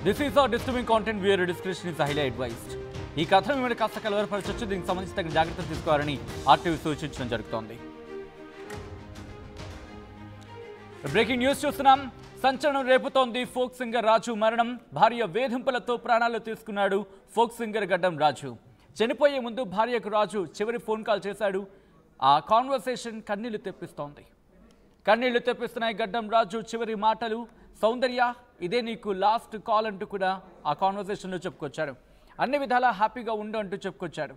This is our disturbing content where discretion is highly advised. ఈ కథను మిమ్మల్ని కాస్త కలవరపరచొచ్చు. దీనికి సంబంధించి తగిన జాగ్రత్తలు తీసుకోవాలని ఆర్టీవీ సూచించడం జరుగుతోంది. బ్రేకింగ్ న్యూస్ చూస్తున్నాం. సంచలనం రేపుతోంది ఫోక్ సింగర్ రాజు మరణం. భార్య వేధింపులతో ప్రాణాలు తీసుకున్నాడు ఫోక్ సింగర్ గడ్డం రాజు. చనిపోయే ముందు భార్యకు రాజు చివరి ఫోన్ కాల్ చేశాడు. ఆ కాన్వర్సేషన్ కన్నీళ్లు తెప్పిస్తోంది. కన్నీళ్లు తెప్పిస్తున్నాయి గడ్డం రాజు చివరి మాటలు. సౌందర్య, ఇదే నీకు లాస్ట్ కాల్ అంటూ కూడా ఆ కాన్వర్సేషన్లో చెప్పుకొచ్చాడు. అన్ని విధాలా హ్యాపీగా ఉండు అంటూ చెప్పుకొచ్చాడు.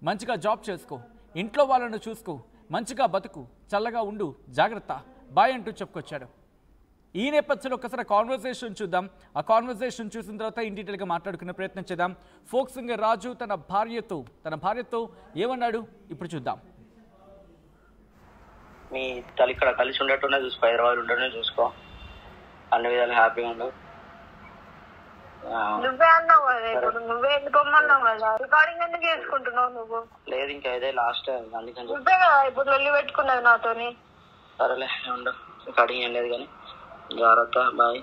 మంచిగా జాబ్ చేసుకో, ఇంట్లో వాళ్ళను చూసుకో, మంచిగా బతుకు, చల్లగా ఉండు, జాగ్రత్త, బాయ్ అంటూ చెప్పుకొచ్చాడు. ఈ నేపథ్యంలో ఒకసారి కాన్వర్సేషన్ చూద్దాం. ఆ కాన్వర్సేషన్ చూసిన తర్వాత ఇన్ డీటెయిల్గా మాట్లాడుకునే ప్రయత్నం చేద్దాం. ఫోక్ సింగర్ రాజు తన భార్యతో ఏమన్నాడు ఇప్పుడు చూద్దాం. మీ తల్లి ఇక్కడ కలిసి ఉండేట్టునే చూసుకో, హైదరాబాద్ ఉండటమే చూసుకో, అన్ని విధాలు హ్యాపీగా ఉండవు. నువ్వే అన్నావు కదా, ఇప్పుడు నువ్వే ఎందుకు అన్నావు కదా, రికార్డింగ్ ఎందుకు చేసుకుంటున్నావు నువ్వు? లేదు, ఇంకా ఇదే లాస్ట్, అందుకని నువ్వే కదా ఇప్పుడు లొల్లి పెట్టుకున్నది నాతోని. సరేలే ఉండవు, రికార్డింగ్ ఏం లేదు కానీ జాగ్రత్త, బాయ్.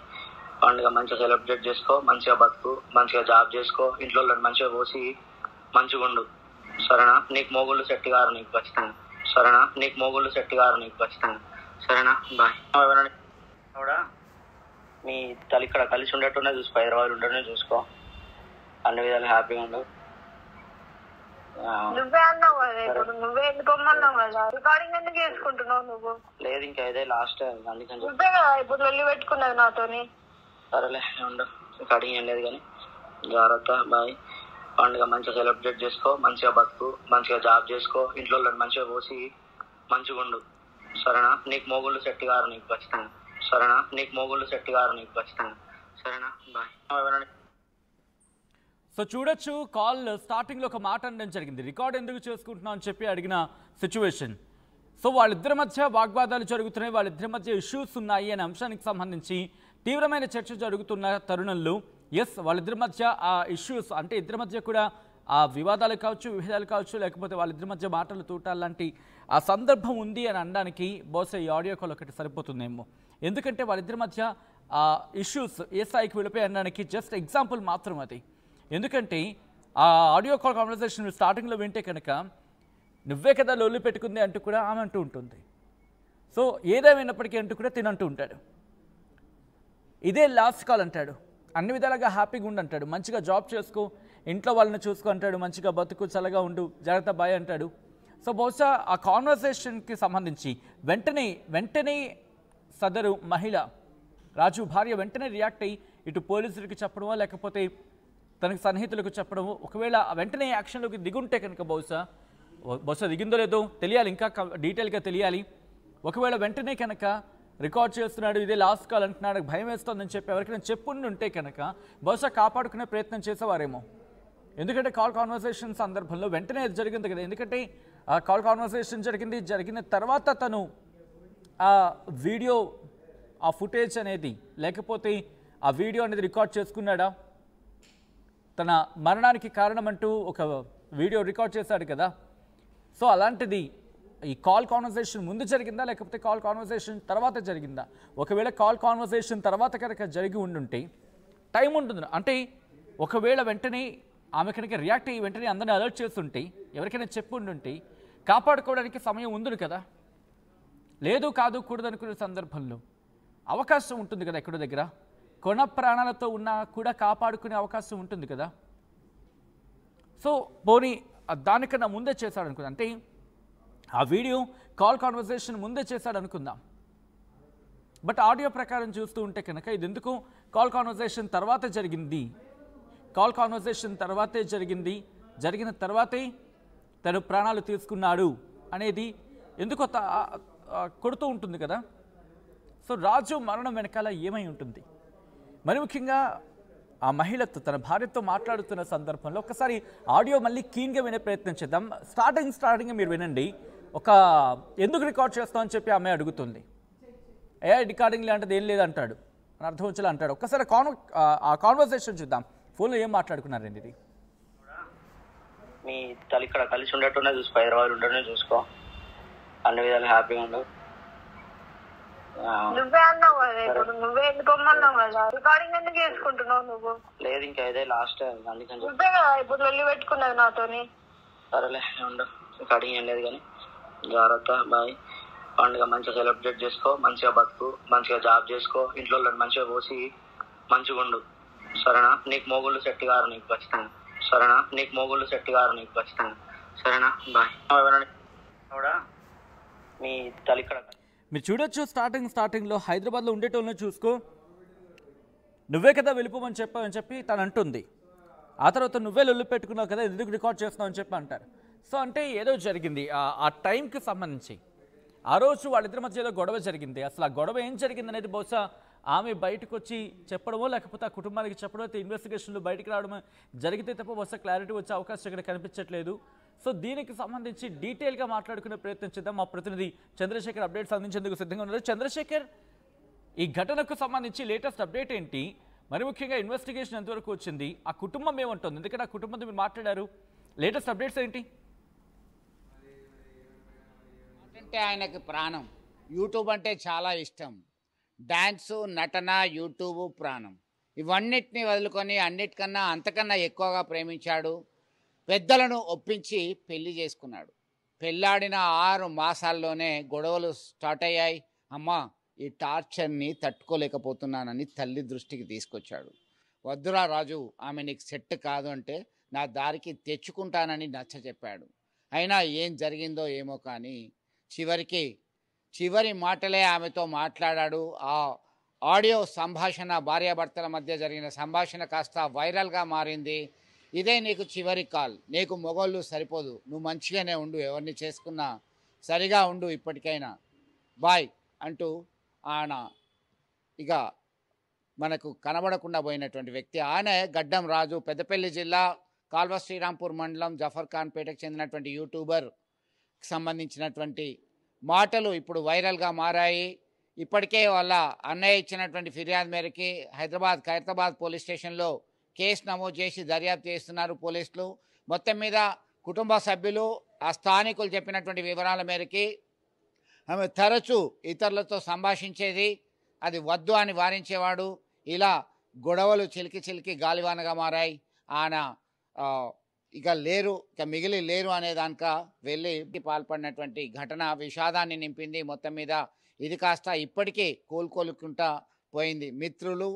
పండుగ మంచిగా సెలబ్రేట్ చేసుకో, మంచిగా బతుకు, మంచిగా జాబ్ చేసుకో, ఇంట్లో మంచిగా పోసి మంచిగా ఉండు, సరేనా? నీకు మొగుళ్ళు సెట్ గారు నీకు ఖచ్చితంగా, సరేనా? నీకు మొగుళ్ళు సెట్ గారు నీకు ఖచ్చితంగా, సరేనా? బాయ్. కూడా మీ తల్లి ఇక్కడ కలిసి ఉండేట్టునే చూసుకో, హైదరాబాద్ ఉండటమే చూసుకో, అన్ని విధాలు హ్యాపీగా ఉండవు. నువ్వే అన్నావు కదా, ఇప్పుడు నువ్వే ఎందుకు అన్నావు కదా, రికార్డింగ్ ఎందుకు చేసుకుంటున్నావు నువ్వు? లేదు, ఇంకా ఇదే లాస్ట్, అందుకని నువ్వే కదా ఇప్పుడు లొల్లి పెట్టుకున్నది నాతోని. సరేలే ఉండవు, రికార్డింగ్ ఏం లేదు కానీ జాగ్రత్త, బాయ్. పండుగ మంచిగా సెలబ్రేట్ చేసుకో, మంచిగా బతుకు, మంచిగా జాబ్ చేసుకో, ఇంట్లో మంచిగా పోసి మంచిగా ఉండు, సరేనా? నీకు మొగుళ్ళు సెట్ గారు నీకు ఖచ్చితంగా, సరేనా? నీకు మొగుళ్ళు సెట్ గారు నీకు ఖచ్చితంగా, సరేనా? బాయ్. సో చూడొచ్చు, కాల్ స్టార్టింగ్లో ఒక మాట అనడం జరిగింది. రికార్డ్ ఎందుకు చేసుకుంటున్నావు అని చెప్పి అడిగిన సిచ్యువేషన్. సో వాళ్ళిద్దరి మధ్య వాగ్వాదాలు జరుగుతున్నాయి, వాళ్ళిద్దరి మధ్య ఇష్యూస్ ఉన్నాయి అనే అంశానికి సంబంధించి తీవ్రమైన చర్చ జరుగుతున్న తరుణంలో ఎస్, వాళ్ళిద్దరి మధ్య ఆ ఇష్యూస్ అంటే ఇద్దరి మధ్య కూడా ఆ వివాదాలు కావచ్చు, విభేదాలు కావచ్చు, లేకపోతే వాళ్ళిద్దరి మధ్య మాటలు తూటాలు లాంటి ఆ సందర్భం ఉంది అని అనడానికి బహుశా ఈ ఆడియో కాల్ ఒకటి సరిపోతుందేమో. ఎందుకంటే వాళ్ళిద్దరి మధ్య ఆ ఇష్యూస్ ఏ స్థాయికి వెళ్ళిపోయి అనడానికి జస్ట్ ఎగ్జాంపుల్ మాత్రం అది. ఎందుకంటే ఆ ఆడియో కాల్ కాన్వర్సేషన్ స్టార్టింగ్లో వింటే కనుక నువ్వే కదా లొల్లి పెట్టుకుంది అంటూ కూడా ఆమె అంటూ ఉంటుంది. సో ఏదేమైనప్పటికీ అంటూ కూడా తినంటూ ఉంటాడు. ఇదే లాస్ట్ కాల్ అంటాడు, అన్ని విధాలుగా హ్యాపీగా ఉండు అంటాడు, మంచిగా జాబ్ చేసుకో, ఇంట్లో వాళ్ళని చూసుకో అంటాడు, మంచిగా బతుకు, చల్లగా ఉండు, జాగ్రత్త, బాయ్ అంటాడు. సో బహుశా ఆ కాన్వర్సేషన్కి సంబంధించి వెంటనే సదరు మహిళ రాజు భార్య వెంటనే రియాక్ట్ అయ్యి ఇటు పోలీసులకి చెప్పడమో లేకపోతే తనకు సన్నిహితులకు చెప్పడమో, ఒకవేళ వెంటనే యాక్షన్లోకి దిగుంటే కనుక బహుశా దిగిందో లేదో తెలియాలి, ఇంకా డీటెయిల్గా తెలియాలి. ఒకవేళ వెంటనే కనుక రికార్డ్ చేస్తున్నాడు, ఇదే లాస్ట్ కాల్ అంటున్నాడు, భయం వేస్తుందని చెప్పి ఎవరికైనా చెప్పుండి ఉంటే కనుక బహుశా కాపాడుకునే ప్రయత్నం చేసేవారేమో. ఎందుకంటే కాల్ కాన్వర్సేషన్ సందర్భంలో వెంటనే అది జరిగింది కదా. ఎందుకంటే ఆ కాల్ కాన్వర్సేషన్ జరిగిన తర్వాత తను ఆ వీడియో, ఆ ఫుటేజ్ అనేది లేకపోతే ఆ వీడియో అనేది రికార్డ్ చేసుకున్నాడా, తన మరణానికి కారణమంటూ ఒక వీడియో రికార్డ్ చేశాడు కదా. సో అలాంటిది ఈ కాల్ కాన్వర్సేషన్ ముందు జరిగిందా లేకపోతే కాల్ కాన్వర్సేషన్ తర్వాత జరిగిందా? ఒకవేళ కాల్ కాన్వర్సేషన్ తర్వాత కనుక జరిగి ఉండుంటే టైం ఉంటుంది. అంటే ఒకవేళ వెంటనే ఆమె కనుక రియాక్ట్ అయ్యి వెంటనే అందరినీ అలర్ట్ చేస్తుంటే, ఎవరికైనా చెప్పి ఉండుంటే కాపాడుకోవడానికి సమయం ఉంది కదా. లేదు కాదు కూడదనుకునే సందర్భంలో అవకాశం ఉంటుంది కదా, ఎక్కడో దగ్గర కొన ప్రాణాలతో ఉన్నా కూడా కాపాడుకునే అవకాశం ఉంటుంది కదా. సో పోనీ దానికన్నా ముందే చేశాడు అనుకుందాం, అంటే ఆ వీడియో కాల్ కాన్వర్సేషన్ ముందే చేశాడు అనుకుందాం. బట్ ఆడియో ప్రకారం చూస్తూ ఉంటే కనుక ఇది ఎందుకు కాల్ కాన్వర్సేషన్ తర్వాతే జరిగింది, కాల్ కాన్వర్సేషన్ తర్వాతే జరిగిన తర్వాతే తను ప్రాణాలు తీసుకున్నాడు అనేది ఎందుకో కొడుతూ ఉంటుంది కదా. సో రాజు మరణం వెనకాల ఏమై ఉంటుంది? మరి ముఖ్యంగా ఆ మహిళతో, తన భార్యతో మాట్లాడుతున్న సందర్భంలో ఒకసారి ఆడియో మళ్ళీ క్లీన్గా వినే ప్రయత్నం చేద్దాం. స్టార్టింగ్ మీరు వినండి. ఎందుకు రికార్డ్ చేస్తామని చెప్పి ఆమె అడుగుతుంది. రికార్డింగ్ లాంటిది ఏం లేదంటాడు, అని అర్థం వచ్చేలా అంటాడు. ఒక్కసారి ఆ కాన్వర్సేషన్ చూద్దాం. ఫోన్లో ఏం మాట్లాడుకున్నారండి? ఇది మీ తల్లి ఇక్కడ కలిసి ఉండేట్టునే చూసుకో, హైదరాబాద్ ఉండటమే చూసుకో, అన్ని విధాలు హ్యాపీగా ఉండవు. నువ్వే అన్నావు కదా ఇప్పుడు, నువ్వే ఎందుకోమన్నావు కదా, రికార్డింగ్ ఎందుకు చేసుకుంటున్నావు నువ్వు? లేదు ఇంకా ఇదే లాస్ట్ అందుకని. నువ్వే కదా ఇప్పుడు లొల్లి పెట్టుకున్నది నాతోని. సరేలే ఉండు, రికార్డింగ్ ఏం లేదు కానీ జాగ్రత్త బాయ్. పండుగ మంచిగా సెలబ్రేట్ చేసుకో, మంచిగా బతుకు, మంచిగా జాబ్ చేసుకో, ఇంట్లో మంచిగా పోసి మంచిగా ఉండు. సరేనా? నీకు మొగుళ్ళు సెట్ గారు నీకు ఖచ్చితంగా. సరేనా? నీకు మొగుళ్ళు సెట్ గారు నీకు ఖచ్చితంగా. సరేనా? బాయ్. కూడా మీ తల్లి ఇక్కడ మీరు చూడొచ్చు, స్టార్టింగ్లో హైదరాబాద్లో ఉండేటోళ్ళని చూసుకో, నువ్వే కదా వెళ్ళిపోమని చెప్పావని చెప్పి తను అంటుంది. ఆ తర్వాత నువ్వే లొల్లు పెట్టుకున్నావు కదా, ఎందుకు రికార్డ్ చేస్తున్నావు అని చెప్పి అంటారు. సో అంటే ఏదో జరిగింది ఆ టైంకి సంబంధించి. ఆ రోజు వాళ్ళిద్దరి మధ్య ఏదో గొడవ జరిగింది. అసలు ఆ గొడవ ఏం జరిగింది అనేది బహుశా ఆమె బయటకు వచ్చి చెప్పడమో లేకపోతే ఆ కుటుంబానికి చెప్పడమో, అయితే ఇన్వెస్టిగేషన్లు బయటికి రావడమో జరిగితే తప్ప బహుశా క్లారిటీ వచ్చే అవకాశం ఇక్కడ కనిపించట్లేదు. సో దీనికి సంబంధించి డీటెయిల్గా మాట్లాడుకునే ప్రయత్నం చేద్దాం. మా ప్రతినిధి చంద్రశేఖర్ అప్డేట్స్ అందించేందుకు సిద్ధంగా ఉన్నారు. చంద్రశేఖర్, ఈ ఘటనకు సంబంధించి లేటెస్ట్ అప్డేట్ ఏంటి? మరి ముఖ్యంగా ఇన్వెస్టిగేషన్ ఎంతవరకు వచ్చింది? ఆ కుటుంబం ఏమంటుంది? ఎందుకంటే ఆ కుటుంబంతో మీరు మాట్లాడారు, లేటెస్ట్ అప్డేట్స్ ఏంటి? అంటే ఆయనకి ప్రాణం, యూట్యూబ్ అంటే చాలా ఇష్టం, డ్యాన్సు, నటన, యూట్యూబ్ ప్రాణం. ఇవన్నిటిని వదులుకొని అన్నిటికన్నా అంతకన్నా ఎక్కువగా ప్రేమించాడు. పెద్దలను ఒప్పించి పెళ్లి చేసుకున్నాడు. పెళ్ళాడిన 6 మాసాల్లోనే గొడవలు స్టార్ట్ అయ్యాయి. అమ్మ, ఈ టార్చర్ని తట్టుకోలేకపోతున్నానని తల్లి దృష్టికి తీసుకొచ్చాడు. వద్దురా రాజు, ఆమె నీకు సెట్ కాదు అంటే నా దారికి తెచ్చుకుంటానని నచ్చ చెప్పాడు. అయినా ఏం జరిగిందో ఏమో కానీ చివరి మాటలే ఆమెతో మాట్లాడాడు. ఆ ఆడియో సంభాషణ, భార్యాభర్తల మధ్య జరిగిన సంభాషణ కాస్త వైరల్గా మారింది. ఇదే నీకు చివరి కాల్, నీకు మొగోళ్ళు సరిపోదు, నువ్వు మంచిగానే ఉండు, ఎవరిని చేసుకున్నా సరిగా ఉండు, ఇప్పటికైనా బాయ్ అంటూ ఆయన ఇక మనకు కనబడకుండా పోయినటువంటి వ్యక్తి ఆయన గడ్డం రాజు. పెద్దపల్లి జిల్లా కాల్వ శ్రీరాంపూర్ మండలం జఫర్ ఖాన్ పేటకు చెందినటువంటి యూట్యూబర్కి సంబంధించినటువంటి మాటలు ఇప్పుడు వైరల్గా మారాయి. ఇప్పటికే వాళ్ళ అన్నయ్య ఇచ్చినటువంటి ఫిర్యాదు మేరకి ఖైరతాబాద్ పోలీస్ స్టేషన్లో కేసు నమోదు చేసి దర్యాప్తు చేస్తున్నారు పోలీసులు. మొత్తం మీద కుటుంబ సభ్యులు, ఆ స్థానికులు చెప్పినటువంటి వివరాల మేరకి ఆమె తరచూ ఇతరులతో సంభాషించేది, అది వద్దు అని వారించేవాడు. ఇలా గొడవలు చిలికి గాలివానగా మారాయి. ఆయన ఇక మిగిలి లేరు అనే దానిక వెళ్ళి పాల్పడినటువంటి ఘటన విషాదాన్ని నింపింది. మొత్తం మీద ఇది కాస్త ఇప్పటికీ కోలుకుంటా పోయింది. మిత్రులు,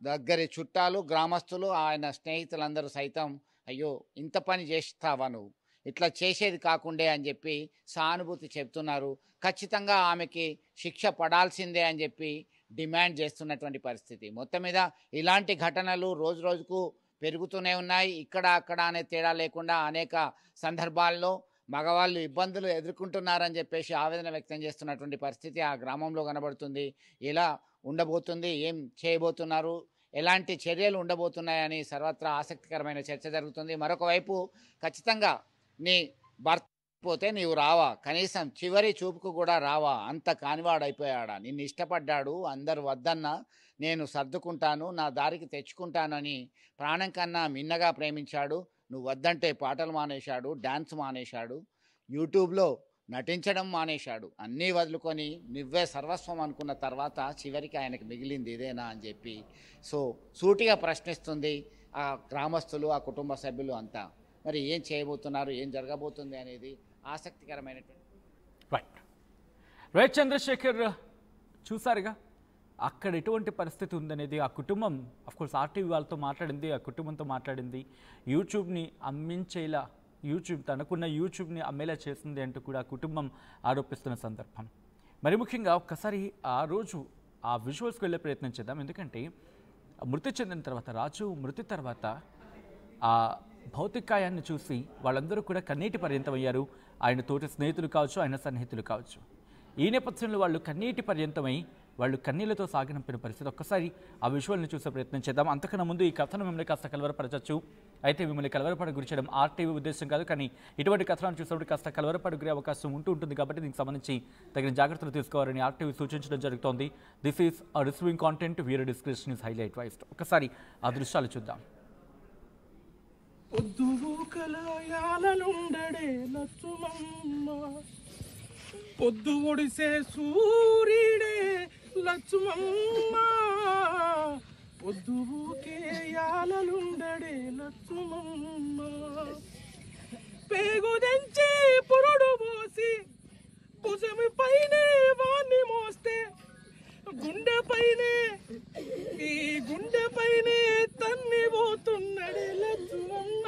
దగ్గరి చుట్టాలు, గ్రామస్తులు, ఆయన స్నేహితులందరూ సైతం అయ్యో ఇంత పని చేస్తావా నువ్వు, ఇట్లా చేసేది కాకుండే అని చెప్పి సానుభూతి చెప్తున్నారు. ఖచ్చితంగా ఆమెకి శిక్ష పడాల్సిందే అని చెప్పి డిమాండ్ చేస్తున్నటువంటి పరిస్థితి. మొత్తం మీద ఇలాంటి ఘటనలు రోజు రోజుకు పెరుగుతూనే ఉన్నాయి. ఇక్కడ అక్కడ అనే తేడా లేకుండా అనేక సందర్భాల్లో మగవాళ్ళు ఇబ్బందులు ఎదుర్కొంటున్నారని చెప్పేసి ఆవేదన వ్యక్తం చేస్తున్నటువంటి పరిస్థితి ఆ గ్రామంలో కనబడుతుంది. ఎలా ఉండబోతుంది, ఏం చేయబోతున్నారు, ఎలాంటి చర్యలు ఉండబోతున్నాయని సర్వత్రా ఆసక్తికరమైన చర్చ జరుగుతుంది. మరొక వైపు ఖచ్చితంగా నీ భర్త పోతే నీవు రావా, కనీసం చివరి చూపుకు కూడా రావా, అంత కానివాడైపోయాడా, నిన్ను ఇష్టపడ్డాడు, అందరు వద్దన్నా నేను సర్దుకుంటాను, నా దారికి తెచ్చుకుంటానని ప్రాణం కన్నా మిన్నగా ప్రేమించాడు. నువ్వు వద్దంటే పాటలు మానేశాడు, డ్యాన్స్ మానేశాడు, యూట్యూబ్లో నటించడం మానేశాడు. అన్నీ వదులుకొని నువ్వే సర్వస్వం అనుకున్న తర్వాత చివరికి ఆయనకు మిగిలింది ఇదేనా అని చెప్పి సూటిగా ప్రశ్నిస్తుంది ఆ గ్రామస్తులు, ఆ కుటుంబ సభ్యులు అంతా. మరి ఏం చేయబోతున్నారు, ఏం జరగబోతుంది అనేది ఆసక్తికరమైనటువంటి రైట్ చంద్రశేఖర్, చూసారుగా అక్కడ ఎటువంటి పరిస్థితి ఉందనేది. ఆ కుటుంబం అఫ్కోర్స్ ఆర్టీవీ వాళ్ళతో మాట్లాడింది, ఆ కుటుంబంతో మాట్లాడింది. యూట్యూబ్ని అమ్మించేలా, తనకున్న యూట్యూబ్ని అమ్మేలా చేసింది అంటూ కూడా కుటుంబం ఆరోపిస్తున్న సందర్భం. మరి ముఖ్యంగా ఒక్కసారి ఆ రోజు ఆ విజువల్స్కి వెళ్ళే ప్రయత్నం చేద్దాం. ఎందుకంటే మృతి చెందిన తర్వాత, రాజు మృతి తర్వాత ఆ భౌతికాయాన్ని చూసి వాళ్ళందరూ కూడా కన్నీటి పర్యంతమయ్యారు. ఆయన తోటి స్నేహితులు కావచ్చు, ఆయన సన్నిహితులు కావచ్చు. ఈ నేపథ్యంలో వాళ్ళు కన్నీటి పర్యంతమై వాళ్ళు కన్నీళ్లతో సాగనంపిన పరిస్థితి. ఒక్కసారి ఆ విజువల్ని చూసే ప్రయత్నం చేద్దాం. అంతకన్నా ముందు ఈ కథను మిమ్మల్ని కాస్త కలవరపరచచ్చు. అయితే మిమ్మల్ని కలవరపడ గురి చేయడం ఆర్టీవీ ఉద్దేశం కాదు, కానీ ఇటువంటి కథనాలు చూసినప్పుడు కాస్త కలవరపడ గురే అవకాశం ఉంటుంది కాబట్టి దీనికి సంబంధించి తగిన జాగ్రత్తలు తీసుకోవాలని ఆర్టీవీ సూచించడం జరుగుతోంది. This is a receiving content, viewer discretion is highly advised. ఒకసారి ఆ దృశ్యాలు చూద్దాం. పొద్దు ఒడిసే సూర్యుడే లచ్చుమమ్మ పొద్దుకే యాలలుండడే లచ్చుమమ్మ పేగు దంచి పురుడు పోసి భుజమి పైనే వాణ్ణి మోస్తే గుండె పైనే ఈ గుండె పైనే తన్ని పోతున్నడే లచ్చుమమ్మ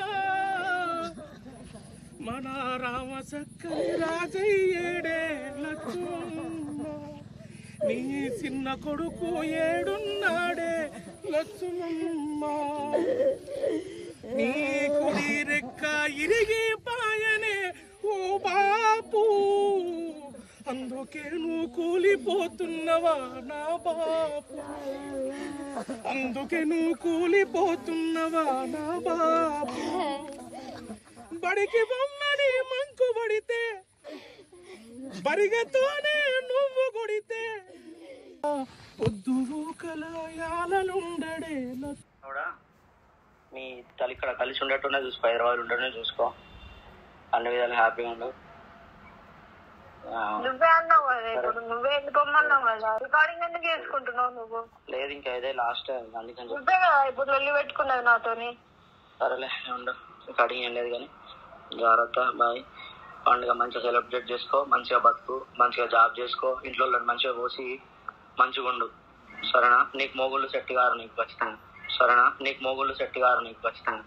మన రామ చక్కని రాజయ్యేడే లచ్చుమమ్మ నీ చిన్న కొడుకు ఏడున్నాడే లచ్చుమమ్మ నీ కుడి రెక్క ఇరిగి పాయనే ఓ బాపు అందుకే నువ్వు కూలిపోతున్నవా నా బాపు అందుకే నువ్వు కూలిపోతున్నవా నా బాపు బడికి బొమ్మని మంకు పడితే బరిగతోనే నువ్వు కొడితే పొద్దు కలయాలనుండడే కూడా మీ తల్లి ఇక్కడ కలిసి ఉండేట్టునే చూసుకో, హైదరాబాద్ ఉండటమే చూసుకో, అన్ని విధాలు హ్యాపీగా ఉండవు. నువ్వే అన్నావు కదా ఇప్పుడు, నువ్వే ఎందుకు పొమ్మన్నావు కదా, రికార్డింగ్ ఎందుకు చేసుకుంటున్నావు నువ్వు? లేదు ఇంకా ఇదే లాస్ట్, అందుకని నువ్వే కదా ఇప్పుడు వెళ్ళి పెట్టుకున్నది నాతోని. సరేలే ఉండవు, రికార్డింగ్ ఏం లేదు కానీ జాగ్రత్త, బాయ్. పండుగ మంచిగా సెలబ్రేట్ చేసుకో, మంచిగా బతుకు, మంచిగా జాబ్ చేసుకో, ఇంట్లో మంచిగా పోసి మంచిగా ఉండు, సరేనా? నీకు మొగుళ్ళు సెట్ గారు నీకు ఖచ్చితంగా, సరేనా? నీకు మొగుళ్ళు సెట్ గారు నీకు ఖచ్చితంగా.